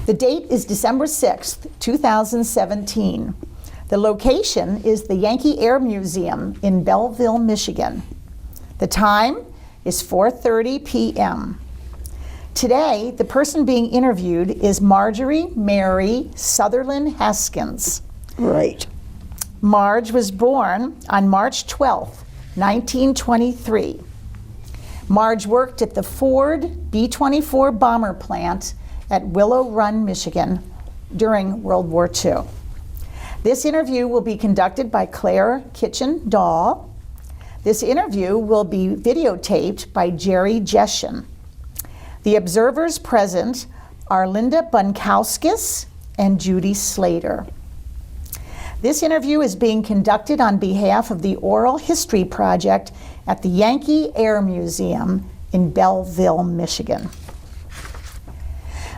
The date is December 6th, 2017. The location is the Yankee Air Museum in Belleville, Michigan. The time is 4:30 p.m. Today, the person being interviewed is Marjorie Mary Sutherland Haskins. Right. Marge was born on March 12, 1923. Marge worked at the Ford B-24 bomber plant at Willow Run, Michigan during World War II. This interview will be conducted by Claire Kitchen-Dahl. This interview will be videotaped by Jerry Jeshen. The observers present are Linda Bunkowskis and Judy Slater. This interview is being conducted on behalf of the Oral History Project at the Yankee Air Museum in Belleville, Michigan.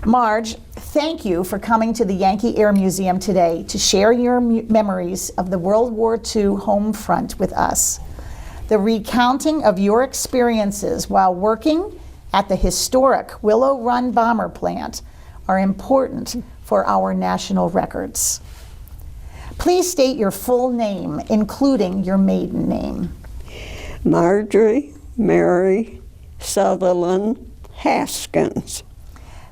Marge, thank you for coming to the Yankee Air Museum today to share your memories of the World War II home front with us. The recounting of your experiences while working at the historic Willow Run bomber plant are important for our national records. Please state your full name, including your maiden name. Marjorie Mary Sutherland Haskins.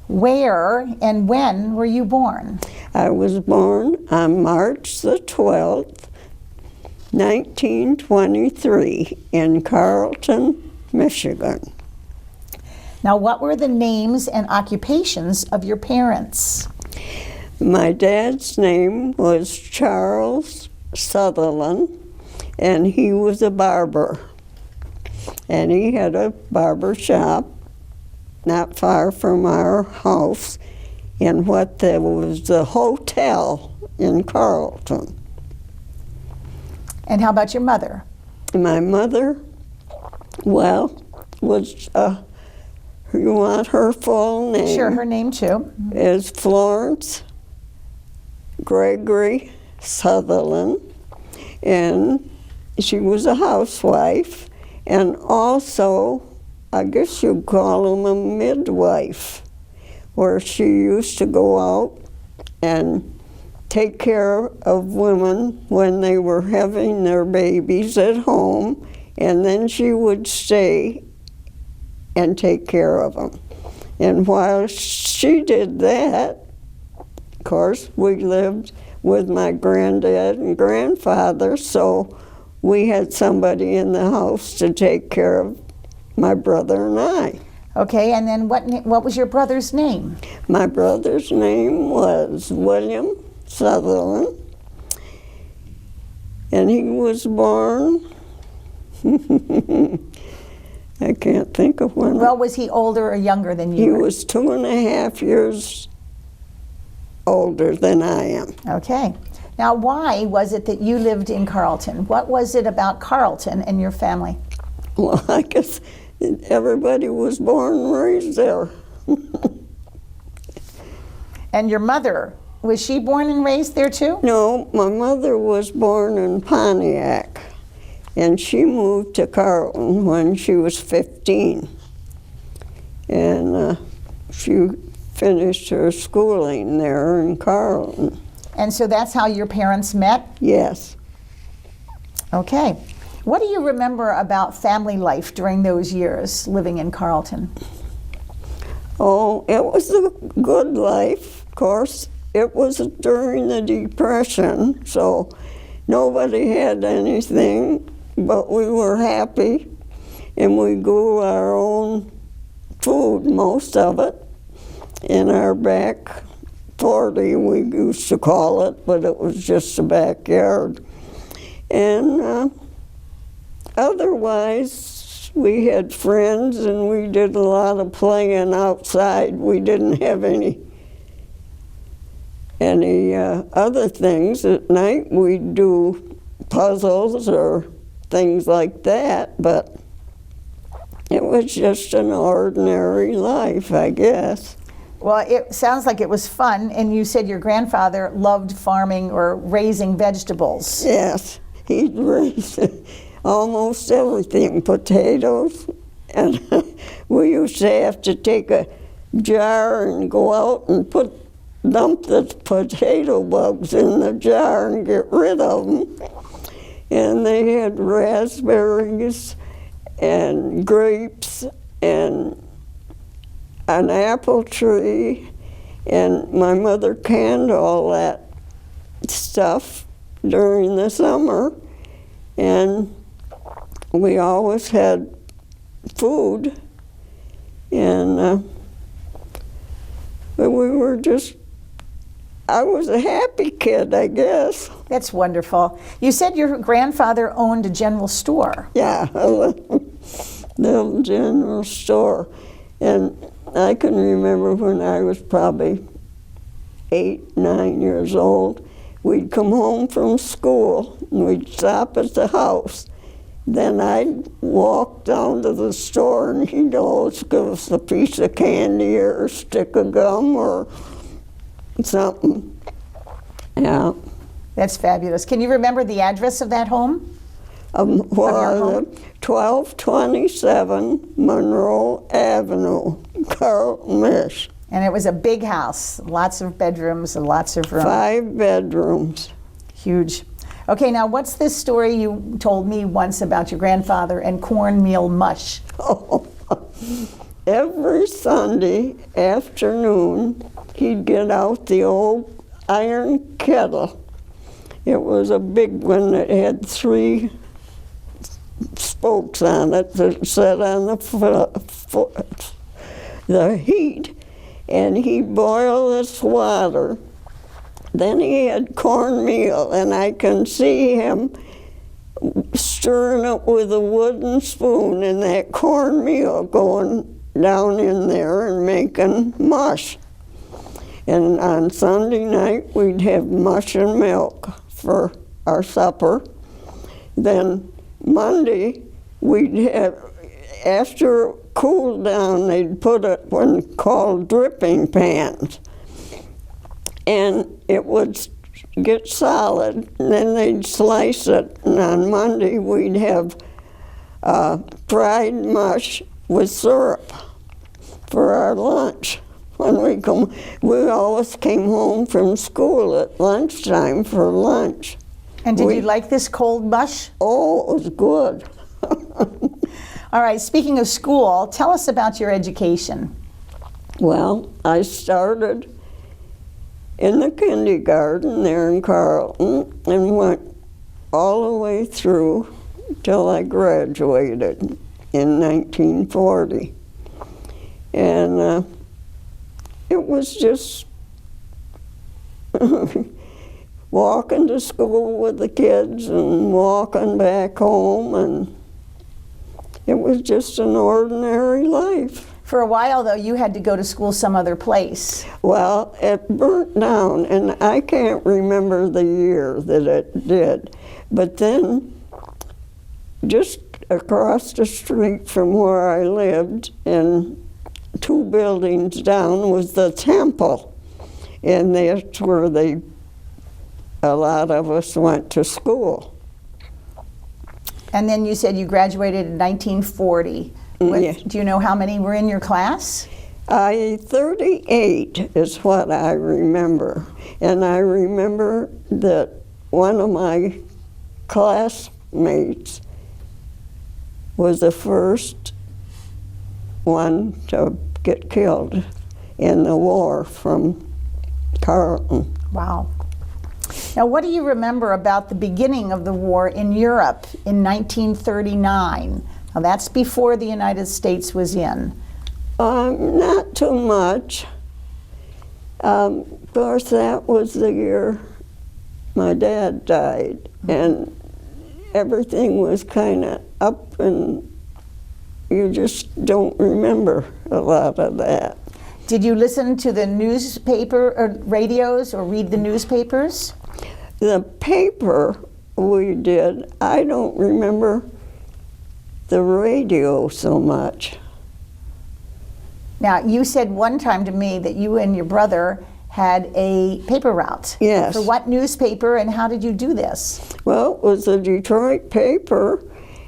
Where and when were you born? I was born on March the 12th, 1923 in Carlton, Michigan. Now, what were the names and occupations of your parents? My dad's name was Charles Sutherland, and he was a barber. And he had a barber shop not far from our house in what there was the hotel in Carlton. And how about your mother? My mother, well, was, you want her full name? Sure, her name too. Is Florence Gregory Sutherland, and she was a housewife, and also, I guess you'd call them a midwife, where she used to go out and take care of women when they were having their babies at home, and then she would stay and take care of them. And while she did that, of course, we lived with my granddad and grandfather, so we had somebody in the house to take care of my brother and I. Okay, and then what was your brother's name? My brother's name was William Sutherland, and he was born, I can't think of when. Well, was he older or younger than you? He was 2.5 years older than I am. Okay. Now, why was it that you lived in Carlton? What was it about Carlton and your family? Well, I guess everybody was born and raised there. And your mother, was she born and raised there too? No, my mother was born in Pontiac, and she moved to Carlton when she was 15. And she finished her schooling there in Carlton. And so that's how your parents met? Yes. Okay. What do you remember about family life during those years living in Carlton? Oh, it was a good life, of course. It was during the Depression, so nobody had anything, but we were happy, and we grew our own food, most of it, in our back 40, we used to call it, but it was just a backyard. And otherwise, we had friends, and we did a lot of playing outside. We didn't have any other things. At night, we'd do puzzles or things like that, but it was just an ordinary life, I guess. Well, it sounds like it was fun, and you said your grandfather loved farming or raising vegetables. Yes, he'd raise almost everything, potatoes, and we used to have to take a jar and go out and put dump the potato bugs in the jar and get rid of them. And they had raspberries and grapes and an apple tree, and my mother canned all that stuff during the summer, and we always had food, and we were just, I was a happy kid, I guess. That's wonderful. You said your grandfather owned a general store. Yeah, a little general store. And I can remember when I was probably 8, 9 years old, we'd come home from school and we'd stop at the house. Then I'd walk down to the store and he'd always give us a piece of candy or a stick of gum or something. Yeah. That's fabulous. Can you remember the address of that home? Well, home? 1227 Monroe Avenue, Carlton, Mich. And it was a big house, lots of bedrooms and lots of rooms. 5 bedrooms. Huge. Okay, now what's this story you told me once about your grandfather and cornmeal mush? Oh, every Sunday afternoon, he'd get out the old iron kettle. It was a big one that had 3 spokes on it that set on the heat, and he'd boil this water. Then he had cornmeal, and I can see him stirring it with a wooden spoon and that cornmeal going down in there and making mush. And on Sunday night, we'd have mush and milk for our supper. Then Monday, we'd have, after it cooled down, they'd put it one called dripping pans. And it would get solid, and then they'd slice it. And on Monday, we'd have fried mush with syrup for our lunch. When we always came home from school at lunchtime for lunch. And did you like this cold mush? Oh, it was good. All right, speaking of school, tell us about your education. Well, I started in the kindergarten there in Carlton and went all the way through till I graduated in 1940. And it was just walking to school with the kids and walking back home, and it was just an ordinary life. For a while, though, you had to go to school some other place. Well, it burnt down, and I can't remember the year that it did. But then, just across the street from where I lived, and 2 buildings down, was the temple. And that's where a lot of us went to school. And then you said you graduated in 1940. Yeah. Do you know how many were in your class? 38 is what I remember. And I remember that one of my classmates was the first one to get killed in the war from Carlton. Wow. Now, what do you remember about the beginning of the war in Europe in 1939? Now, that's before the United States was in. Not too much. Of course, that was the year my dad died, and everything was kind of up, and you just don't remember a lot of that. Did you listen to the newspaper or radios or read the newspapers? The paper we did, I don't remember the radio so much. Now, you said one time to me that you and your brother had a paper route. Yes. For what newspaper, and how did you do this? Well, it was a Detroit paper,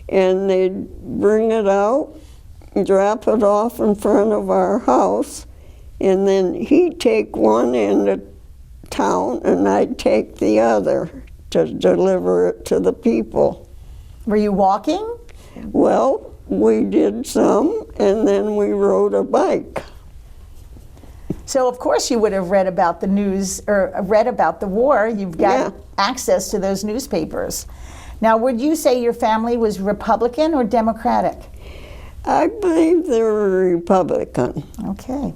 and they'd bring it out, drop it off in front of our house, And then he'd take one end of town and I'd take the other to deliver it to the people. Were you walking? Well, we did some, and then we rode a bike. So of course you would have read about the news or read about the war. You've got Yeah. access to those newspapers. Now, would you say your family was Republican or Democratic? I believe they were Republican. Okay.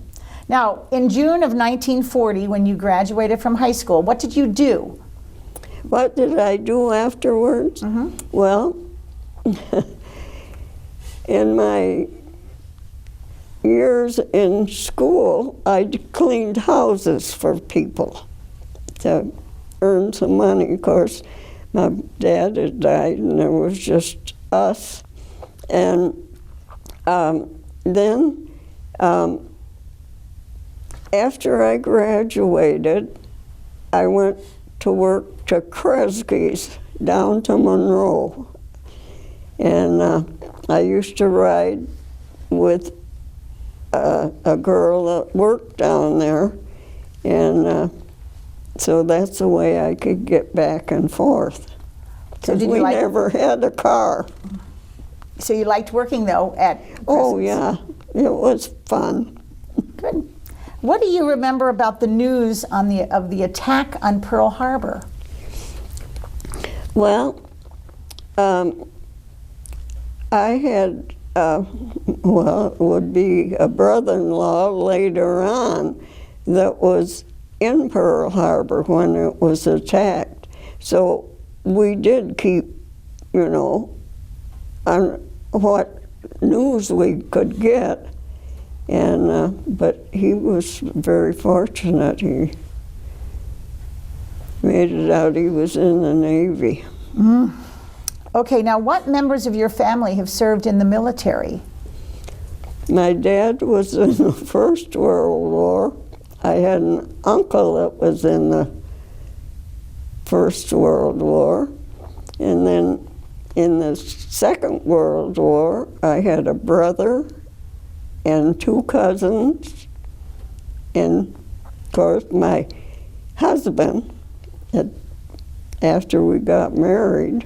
Now, in June of 1940, when you graduated from high school, what did you do? What did I do afterwards? Well, in my years in school, I cleaned houses for people to earn some money. Of course, my dad had died and there was just us. And then after I graduated, I went to work to Kresge's down to Monroe. And I used to ride with a girl that worked down there. And so that's the way I could get back and forth. So Because we never had a car. So you liked working, though, at Oh, Kresge's? yeah, it was fun. Good. What do you remember about the news on of the attack on Pearl Harbor? Well, I had, well, it would be a brother-in-law later on that was in Pearl Harbor when it was attacked. So we did keep, you know, on what news we could get. And but he was very fortunate. He made it out he was in the Navy. Okay, now what members of your family have served in the military? My dad was in the First World War. I had an uncle that was in the First World War. And then in the Second World War, I had a brother and two cousins. And of course, my husband, after we got married,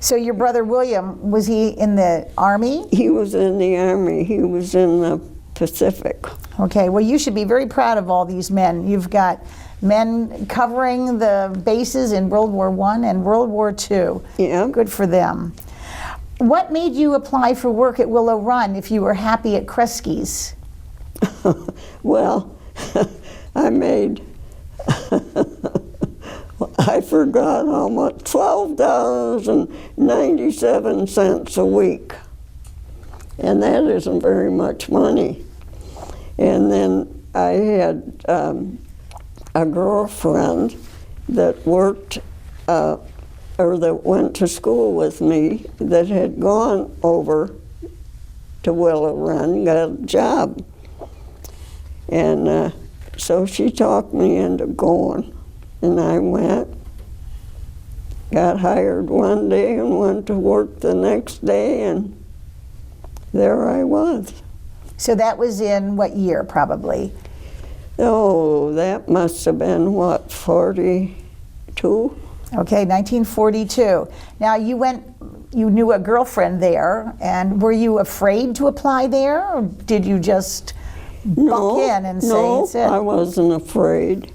So your brother William, was he in the Army? he was in the Army. He was in the Pacific. Okay, well, you should be very proud of all these men. You've got men covering the bases in World War I and World War II. Yeah. Good for them. What made you apply for work at Willow Run if you were happy at Kresge's? Well, I made, I forgot how much, $12.97 a week. And that isn't very much money. And then I had a girlfriend that worked, or that went to school with me, that had gone over to Willow Run, got a job. And so she talked me into going. And I went, got hired one day and went to work the next day, and there I was. So that was in what year, probably? Oh, that must have been, what, 42? Okay, 1942. Now you knew a girlfriend there, and were you afraid to apply there, or did you just bunk in and say, No, it's it? I wasn't afraid.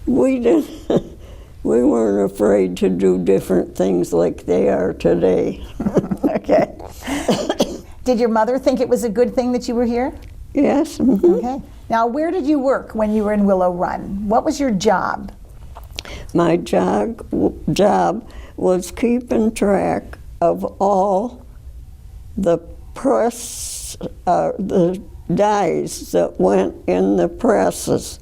We didn't, we weren't afraid to do different things like they are today. Okay. Did your mother think it was a good thing that you were here? Yes. Okay. Now, where did you work when you were in Willow Run? What was your job? My job was keeping track of all the press, the dyes that went in the presses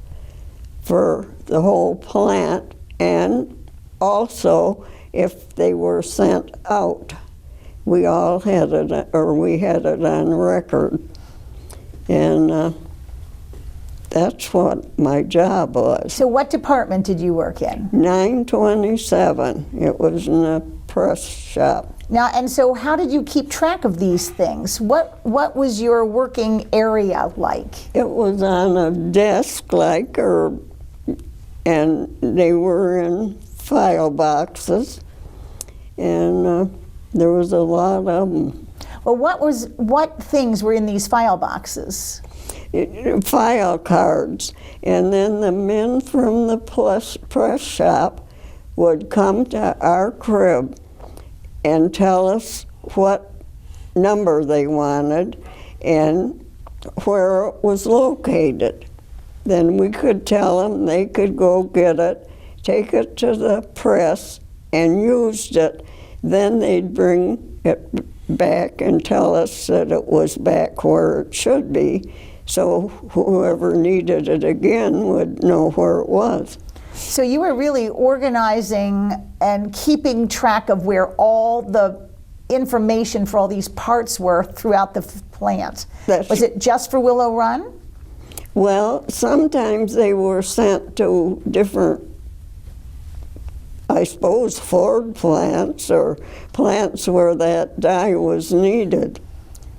for the whole plant, and also if they were sent out. We all had it, or we had it on record. And that's what my job was. So what department did you work in? 927. It was in a press shop. Now, and so how did you keep track of these things? What was your working area like? It was on a desk and they were in file boxes, and there was a lot of them. Well, what things were in these file boxes? File cards, and then the men from the press shop would come to our crib and tell us what number they wanted and where it was located. Then we could tell them, they could go get it, take it to the press, and used it. Then they'd bring it back and tell us that it was back where it should be, so whoever needed it again would know where it was. So you were really organizing and keeping track of where all the information for all these parts were throughout the plant. Was it just for Willow Run? Well, sometimes they were sent to different, I suppose, Ford plants or plants where that dye was needed.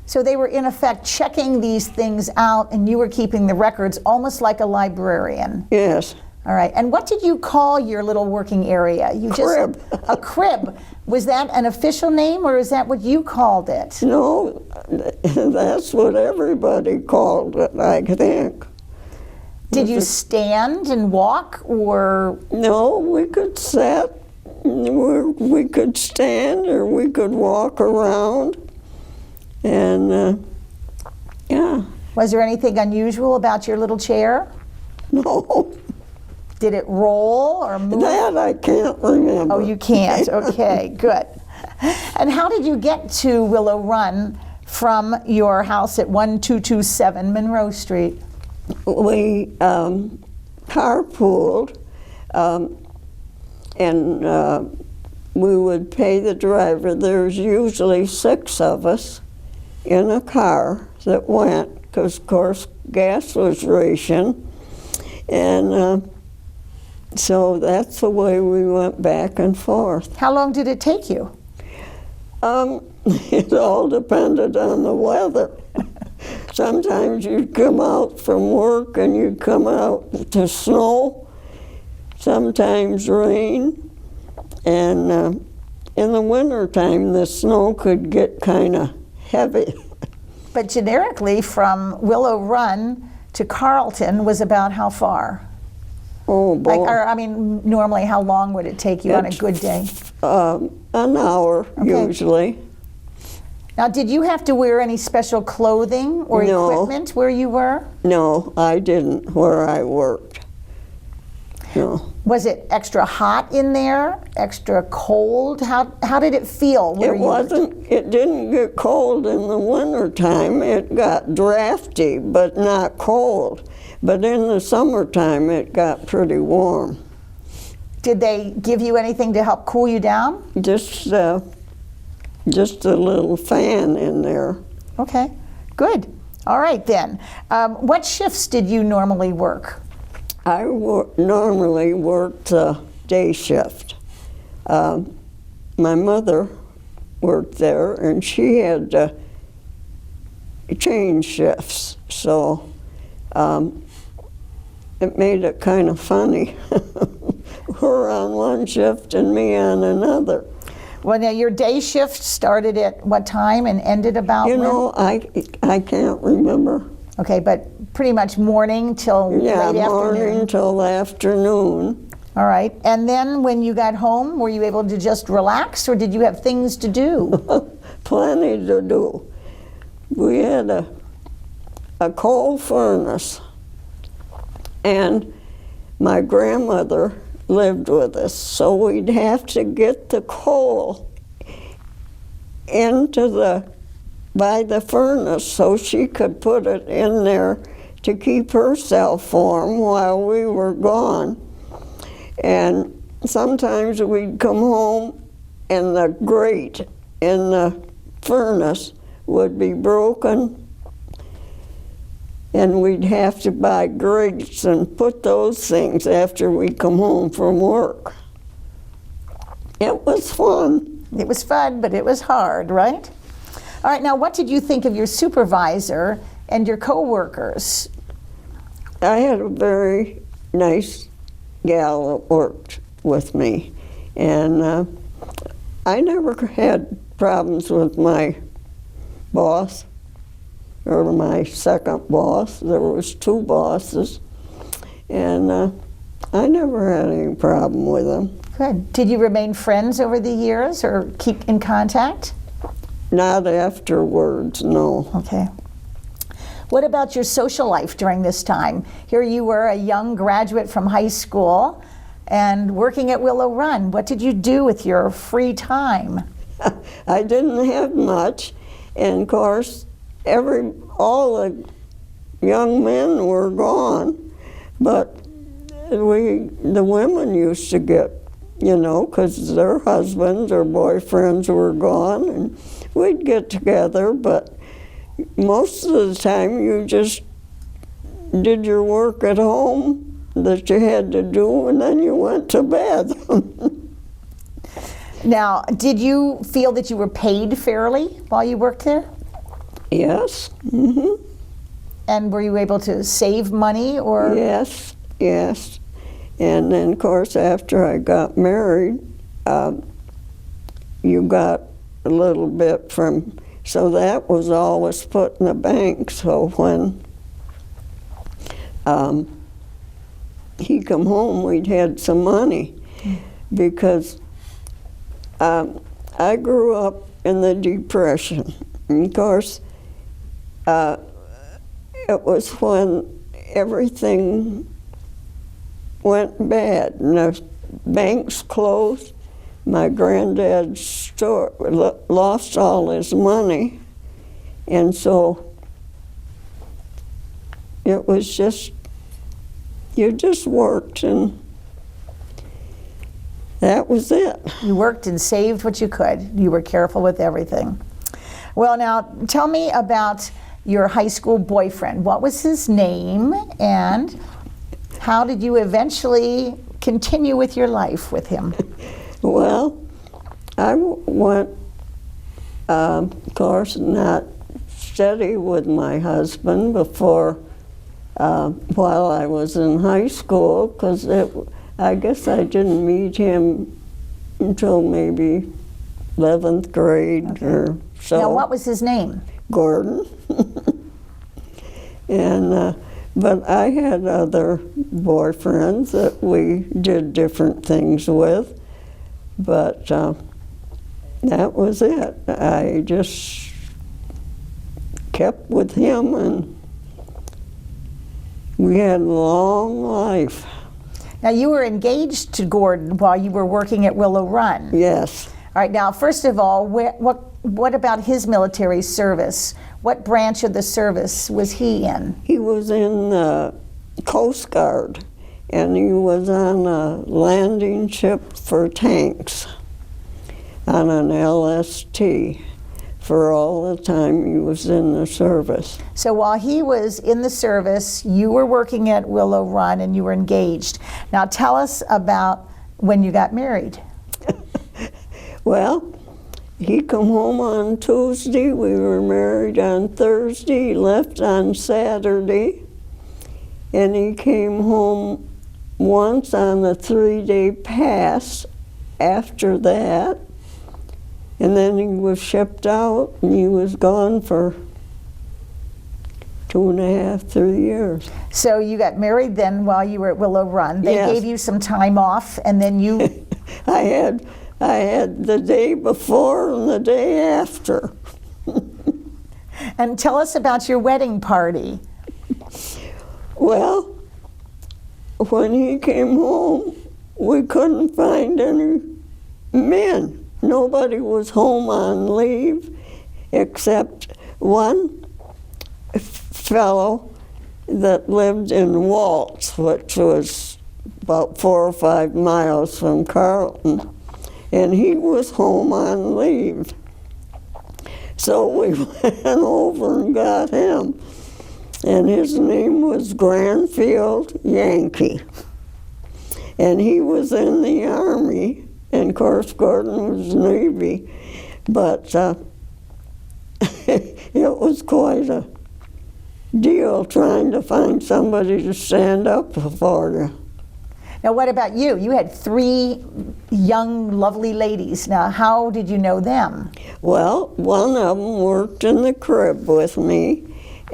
So they were in effect checking these things out, and you were keeping the records almost like a librarian. Yes. All right. And what did you call your little working area? Crib. A crib. Was that an official name, or is that what you called it? No, that's what everybody called it, I think. Did you stand and walk, or? No, we could sit, we could stand, or we could walk around, and yeah. Was there anything unusual about your little chair? No. Did it roll or move? That I can't remember. Oh, you can't. Okay, good. And how did you get to Willow Run from your house at 1227 Monroe Street? We carpooled, and we would pay the driver. There's usually 6 of us in a car that went, because of course gas was rationed, and so that's the way we went back and forth. How long did it take you? It all depended on the weather. Sometimes you'd come out from work and you'd come out to snow, sometimes rain, and in the wintertime the snow could get kind of heavy. But generically, from Willow Run to Carlton was about how far? Oh, boy. Normally how long would it take you on a good day? An hour, usually. Now, did you have to wear any special clothing or equipment where you were? No, I didn't where I worked. No. Was it extra hot in there? Extra cold? How did it feel where you worked? It didn't get cold in the wintertime. It got drafty, but not cold. But in the summertime, it got pretty warm. Did they give you anything to help cool you down? Just a little fan in there. Okay, good. All right then. What shifts did you normally work? I normally worked day shift. My mother worked there, and she had to change shifts, so it made it kind of funny. Her on one shift and me on another. Well, now your day shift started at what time and ended about when? I can't remember. Okay, but pretty much morning till late afternoon? Yeah, morning till afternoon. All right, and then when you got home, were you able to just relax, or did you have things to do? Plenty to do. We had a coal furnace, and my grandmother lived with us, so we'd have to get the coal by the furnace so she could put it in there to keep herself warm while we were gone. And sometimes we'd come home and the grate in the furnace would be broken, and we'd have to buy grates and put those things after we come home from work. It was fun. It was fun, but it was hard, right? All right, now what did you think of your supervisor and your coworkers? I had a very nice gal that worked with me, and I never had problems with my boss or my second boss. There was two bosses, and I never had any problem with them. Good. Did you remain friends over the years or keep in contact? Not afterwards, no. Okay. What about your social life during this time? Here you were, a young graduate from high school and working at Willow Run. What did you do with your free time? I didn't have much, and of course, all the young men were gone, but the women used to get, because their husbands or boyfriends were gone, and we'd get together, but most of the time you just did your work at home that you had to do, and then you went to bed. Now, did you feel that you were paid fairly while you worked there? Yes. Mm-hmm. And were you able to save money or? Yes, yes. And then, of course, after I got married, you got a little bit from, so that was always put in the bank. So when he come home, we'd had some money, because I grew up in the Depression. And of course, it was when everything went bad and the banks closed. My granddad's store lost all his money, and so it was just, you just worked, and that was it. You worked and saved what you could. You were careful with everything. Well, now tell me about your high school boyfriend. What was his name, and how did you eventually continue with your life with him? Well, I went, of course, not steady with my husband before, while I was in high school, because I guess I didn't meet him until maybe 11th grade or so. Now, what was his name? Gordon. And but I had other boyfriends that we did different things with, but that was it. I just kept with him, and we had a long life. Now, you were engaged to Gordon while you were working at Willow Run. Yes. All right, now, first of all, what about his military service? What branch of the service was he in? He was in the Coast Guard, and he was on a landing ship for tanks on an LST for all the time he was in the service. So while he was in the service, you were working at Willow Run and you were engaged. Now tell us about when you got married. Well, he come home on Tuesday, we were married on Thursday, he left on Saturday, and he came home once on a 3-day pass after that, and then he was shipped out, and he was gone for 2.5, 3 years. So you got married then while you were at Willow Run. They Yes. gave you some time off, and then you... I had the day before and the day after. And tell us about your wedding party. Well, when he came home, we couldn't find any men. Nobody was home on leave except one fellow that lived in Waltz, which was about 4 or 5 miles from Carlton, and he was home on leave. So we went over and got him, and his name was Granfield Yankee. And he was in the Army, And of course, Gordon was Navy. But it was quite a deal trying to find somebody to stand up for you. Now, what about you? You had 3 young, lovely ladies. Now, how did you know them? Well, one of them worked in the crib with me,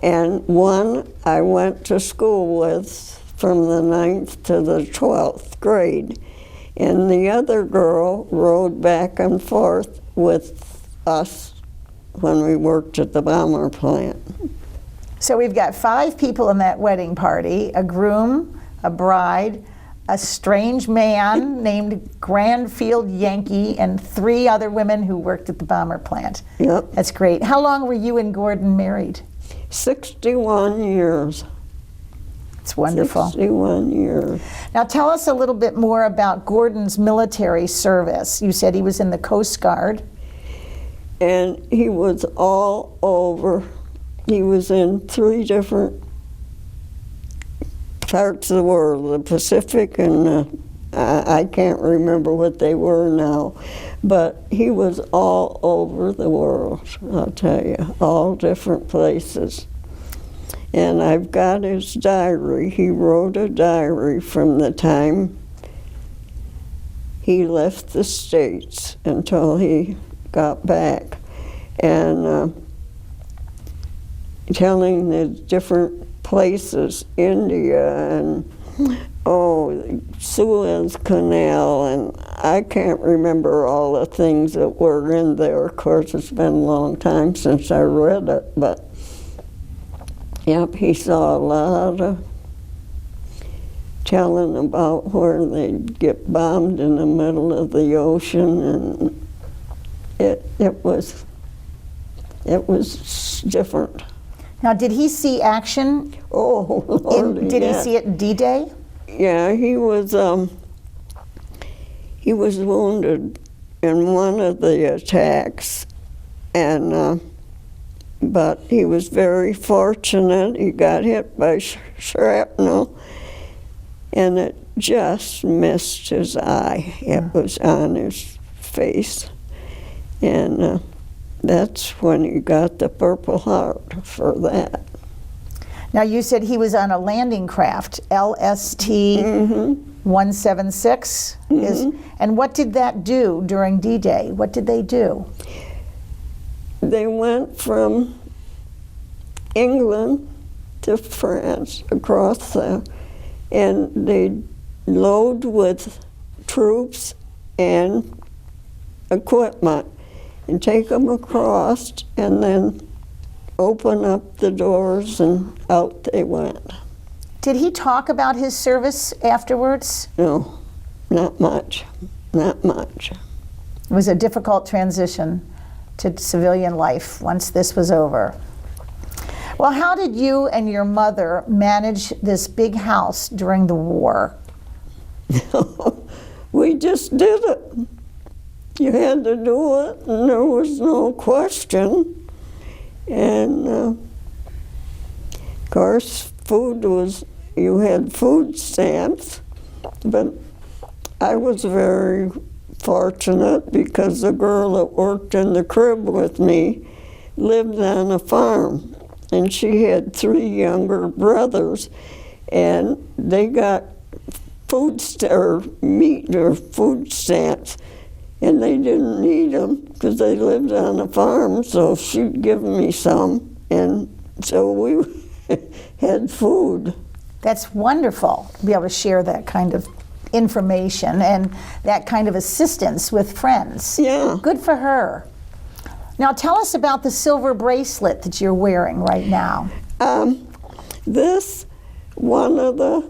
and one I went to school with from the 9th to the 12th grade. And the other girl rode back and forth with us when we worked at the bomber plant. So we've got 5 people in that wedding party, a groom, a bride, a strange man named Grandfield Yankee, and 3 other women who worked at the bomber plant. Yep. That's great. How long were you and Gordon married? 61 years. It's wonderful. 61 years. Now tell us a little bit more about Gordon's military service. You said he was in the Coast Guard. And he was all over. He was in 3 different parts of the world, the Pacific, and I can't remember what they were now, but he was all over the world, I'll tell you, all different places. And I've got his diary. He wrote a diary from the time he left the States until he got back, and telling the different places, India and Suez Canal, and I can't remember all the things that were in there. Of course, it's been a long time since I read it, but yep, he saw a lot of telling about where they'd get bombed in the middle of the ocean, and it was different. Now, did he see action? Oh, Lord, Did he see it in D-Day? Yeah, he was wounded in one of the attacks, and but he was very fortunate. He got hit by shrapnel, and it just missed his eye. It was on his face, and that's when he got the Purple Heart for that. Now, you said he was on a landing craft, LST 176. And what did that do during D-Day? What did they do? They went from England to France across there, and they'd load with troops and equipment and take them across, and then open up the doors, and out they went. Did he talk about his service afterwards? No, not much, not much. It was a difficult transition to civilian life once this was over. Well, how did you and your mother manage this big house during the war? We just did it. You had to do it, and there was no question. And of course, you had food stamps, but I was very fortunate because the girl that worked in the crib with me lived on a farm, and she had 3 younger brothers, and they got meat or food stamps, and they didn't need them because they lived on a farm, so she'd give me some, and so we had food. That's wonderful to be able to share that kind of information and that kind of assistance with friends. Yeah. Good for her. Now tell us about the silver bracelet that you're wearing right now. One of the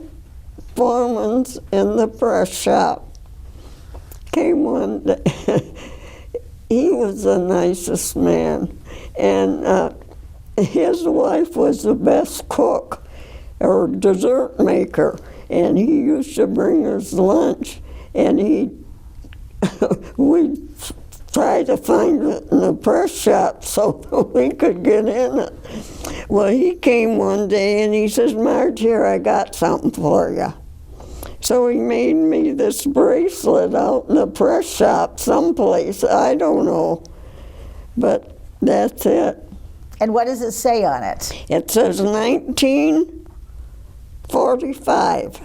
foremans in the press shop came one day. He was the nicest man, and his wife was the best cook or dessert maker, and he used to bring us lunch, and we'd try to find it in the press shop so we could get in it. Well, he came one day and he says, "Marge, here, I got something for you." So he made me this bracelet out in the press shop someplace. I don't know. But that's it. And what does it say on it? It says 1945.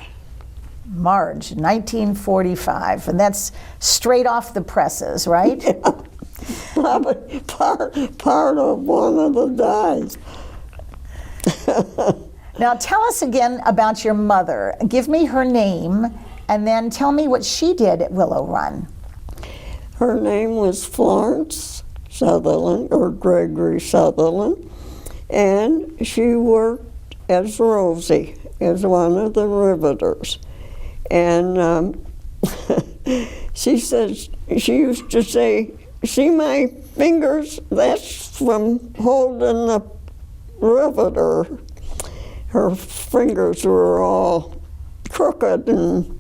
Marge, 1945. And that's straight off the presses, right? Probably part of one of the dies. Now tell us again about your mother. Give me her name, and then tell me what she did at Willow Run. Her name was Florence Sutherland, or Gregory Sutherland, and she worked as Rosie, as one of the riveters. And she says, she used to say, "See my fingers? That's from holding the riveter." Her fingers were all crooked, and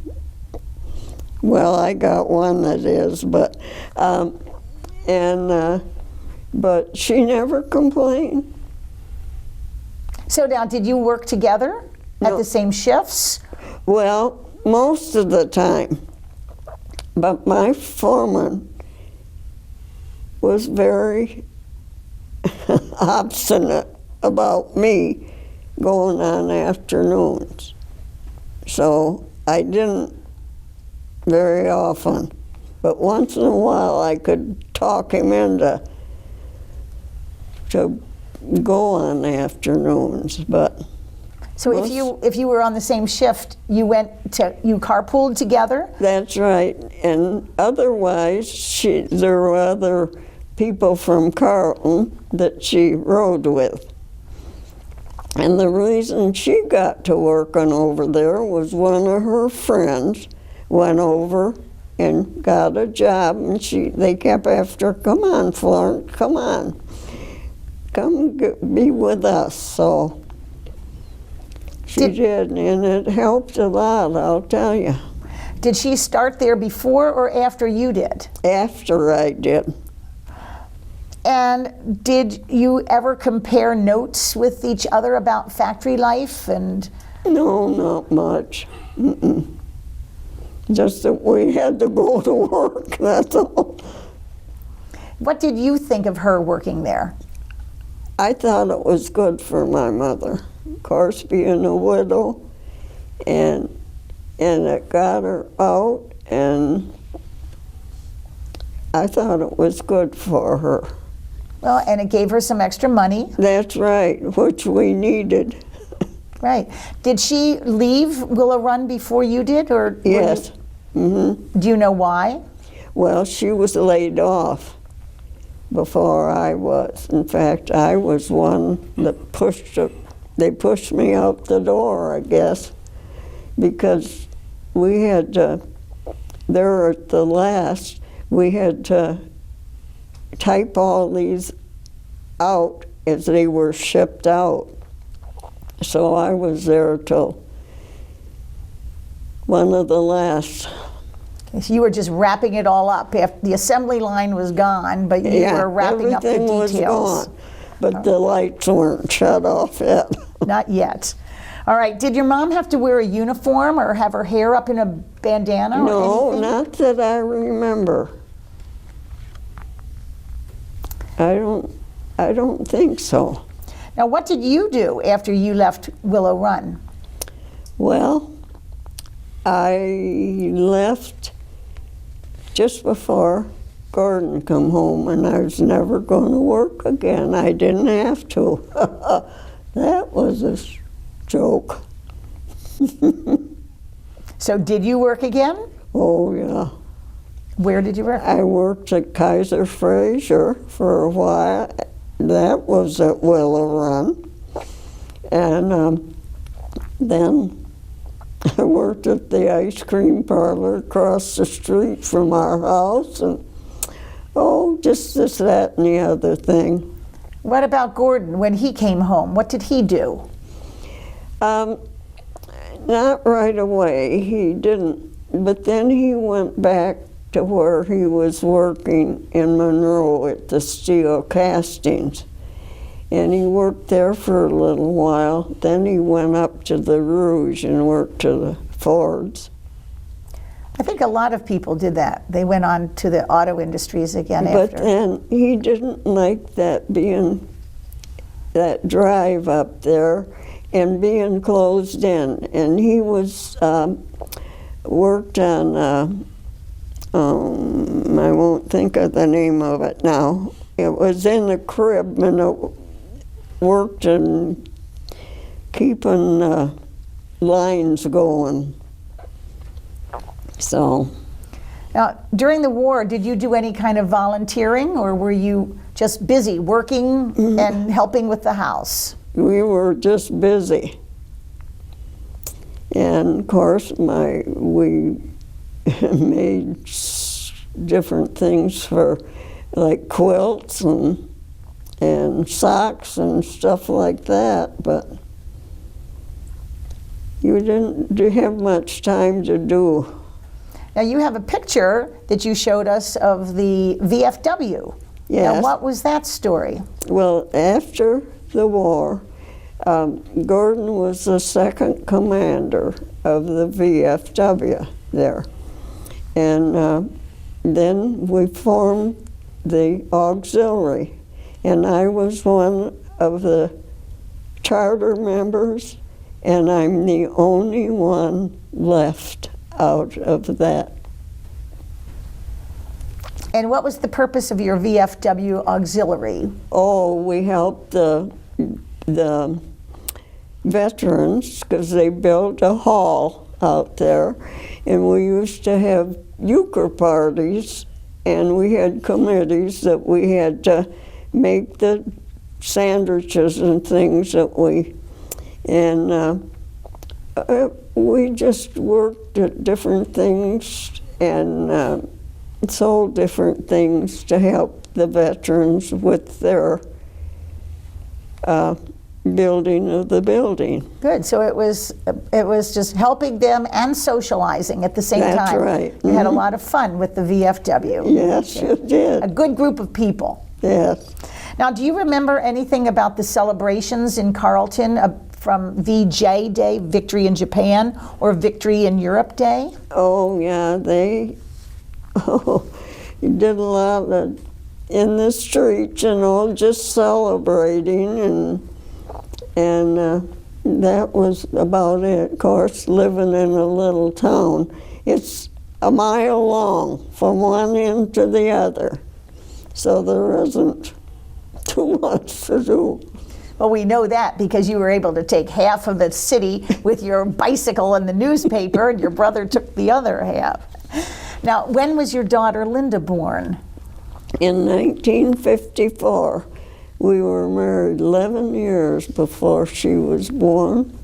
well, I got one that is, but but she never complained. So now, did you work together at No. the same shifts? Well, most of the time, but my foreman was very obstinate about me going on afternoons. So I didn't very often, but once in a while I could talk him into to go on afternoons. But So if you were on the same shift, you carpooled together? that's right. And otherwise, there were other people from Carlton that she rode with. And the reason she got to working over there was one of her friends went over and got a job, and they kept after her, "Come on, Florence, come on. Come be with us." So she did, and it helped a lot, I'll tell you. Did she start there before or after you did? After I did. And did you ever compare notes with each other about factory life? And No, not much. Mm-mm. Just that we had to go to work, that's all. what did you think of her working there? I thought it was good for my mother. Of course, being a widow, and it got her out, and I thought it was good for her. Well, and it gave her some extra money. That's right, which we needed. Right. Did she leave Willow Run before you did, or Yes. Hmm. do you know why? Well, she was laid off before I was. In fact, I was one that they pushed me out the door, I guess, because we had to, there at the last, we had to type all these out as they were shipped out. So I was there till one of the last. So you were just wrapping it all up. After the assembly line was gone, but you were wrapping up the everything was details. gone, but the lights weren't shut off yet. Not yet. All right. Did your mom have to wear a uniform or have her hair up in a bandana or No, anything? not that I remember. I don't think so. Now, what did you do after you left Willow Run? Well, I left just before Gordon come home, and I was never going to work again. I didn't have to. That was a joke. So did you work again? Oh, yeah. Where did you work? I worked at Kaiser Fraser for a while. That was at Willow Run. And then I worked at the ice cream parlor across the street from our house, and just this, that, and the other thing. What about Gordon when he came home? What did he do? Not right away, he didn't. But then he went back to where he was working in Monroe at the steel castings. And he worked there for a little while. Then he went up to the Rouge and worked to the Fords. I think a lot of people did that. They went on to the auto industries again But after. then he didn't like that drive up there and being closed in. And he was worked on, I won't think of the name of it now. It was in a crib, and it worked in keeping lines going. So. Now, during the war, did you do any kind of volunteering, or were you just busy working and helping with the house? We were just busy. And of course, we made different things for, like quilts and socks and stuff like that, but you didn't have much time to do. Now, you have a picture that you showed us of the VFW. Yes. Now, what was that story? Well, after the war, Gordon was the second commander of the VFW there. And then we formed the auxiliary. And I was one of the charter members, and I'm the only one left out of that. And what was the purpose of your VFW auxiliary? Oh, we helped the veterans because they built a hall out there, and we used to have euchre parties, and we had committees that we had to make the sandwiches and things that we just worked at different things and sold different things to help the veterans with their building of the building. Good. So it was just helping them and socializing at the same time. That's right. You had a lot of fun with the VFW. Yes, you did. A good group of people. Yes. Now, do you remember anything about the celebrations in Carlton from VJ Day, Victory in Japan, or Victory in Europe Day? Oh, yeah, they did a lot in the streets, just celebrating, and that was about it. Of course, living in a little town, it's a mile long from one end to the other, so there isn't too much to do. Well, we know that because you were able to take half of the city with your bicycle and the newspaper, and your brother took the other half. Now, when was your daughter Linda born? In 1954. We were married 11 years before she was born,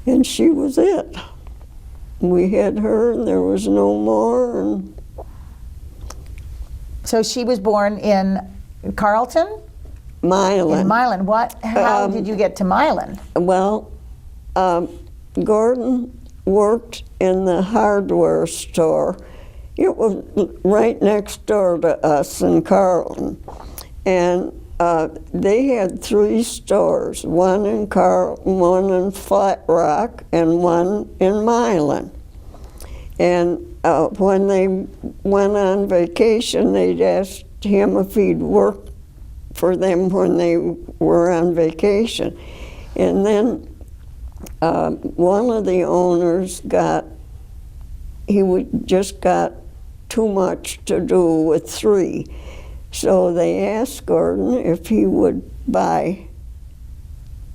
and she was it. We had her, and there was no more. And So she was born in Carlton? Milan. In Milan. How did you get to Milan? Well, Gordon worked in the hardware store. It was right next door to us in Carlton. And they had 3 stores, one in Carlton, one in Flat Rock, and one in Milan. And when they went on vacation, they'd asked him if he'd work for them when they were on vacation. And then one of the owners just got too much to do with 3. So they asked Gordon if he would buy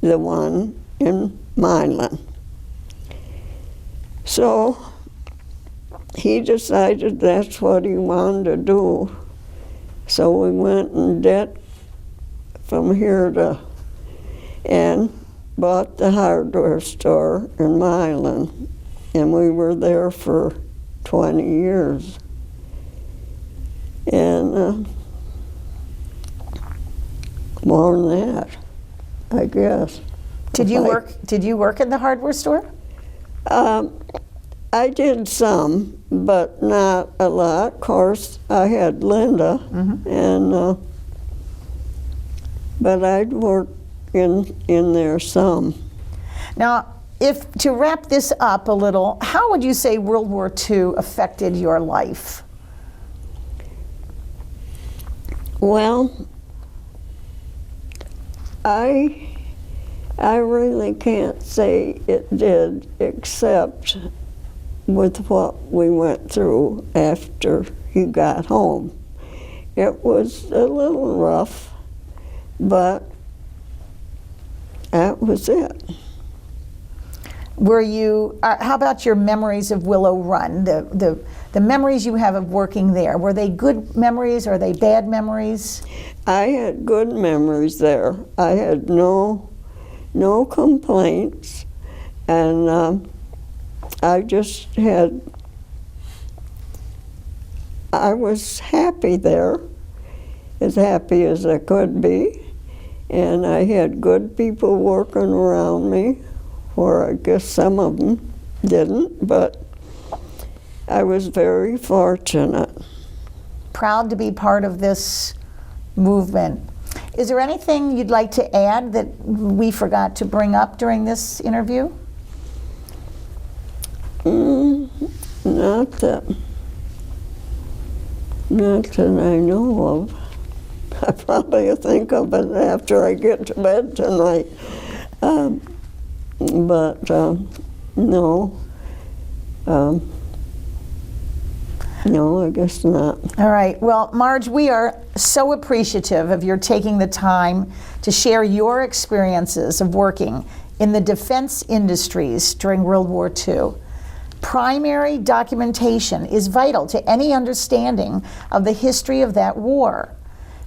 the one in Milan. So he decided that's what he wanted to do. So we went in debt from here and bought the hardware store in Milan, and we were there for 20 years. And more than that, I guess. Did you work in the hardware store? I did some, but not a lot. Of course, I had Linda, and but I'd work in there some. Now, If to wrap this up a little, how would you say World War II affected your life? Well, I really can't say it did, except with what we went through after he got home. It was a little rough, but that was it. Were you, how about your memories of Willow Run, the memories you have of working there? Were they good memories or are they bad memories? I had good memories there. I had no complaints, and I just had, I was happy there, as happy as I could be, and I had good people working around me, or I guess some of them didn't, but I was very fortunate. Proud to be part of this movement. Is there anything you'd like to add that we forgot to bring up during this interview? Not that I know of. I probably think of it after I get to bed tonight. But no. No, I guess not. All right. Well, Marge, we are so appreciative of your taking the time to share your experiences of working in the defense industries during World War II. Primary documentation is vital to any understanding of the history of that war.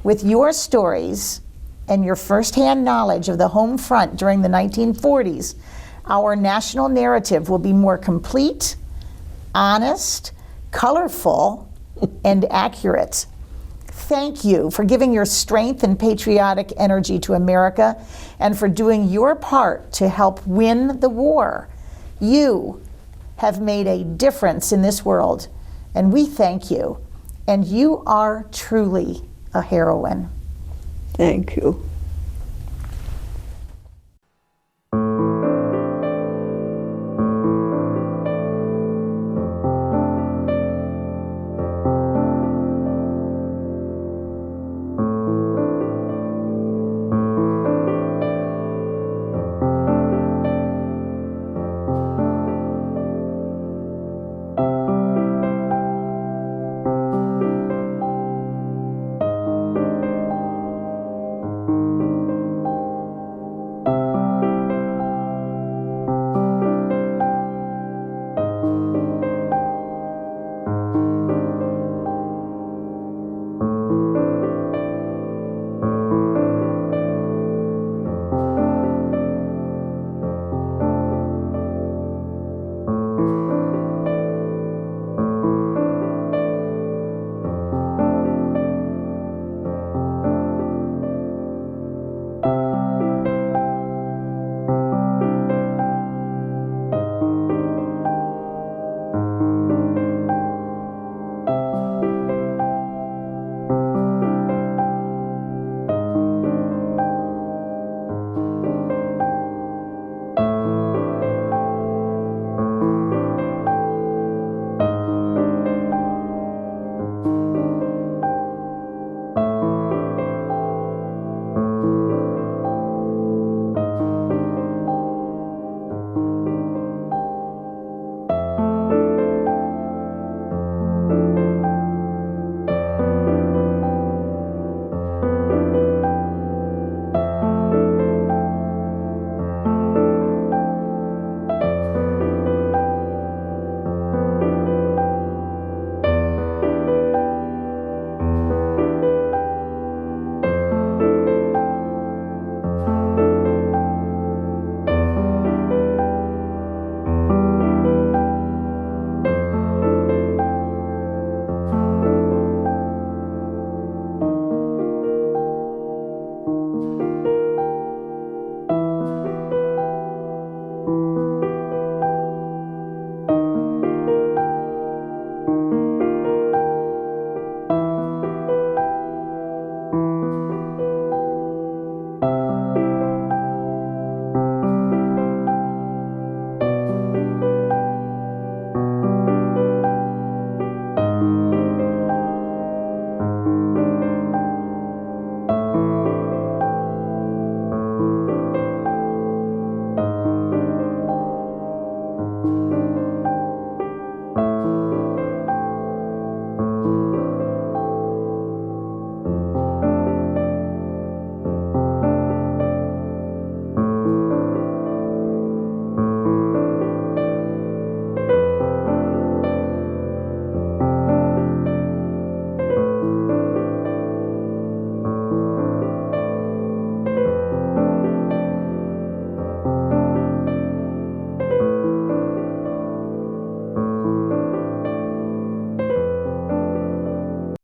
With your stories and your firsthand knowledge of the home front during the 1940s, our national narrative will be more complete, honest, colorful, and accurate. Thank you for giving your strength and patriotic energy to America and for doing your part to help win the war. You have made a difference in this world, and we thank you. And you are truly a heroine. Thank you.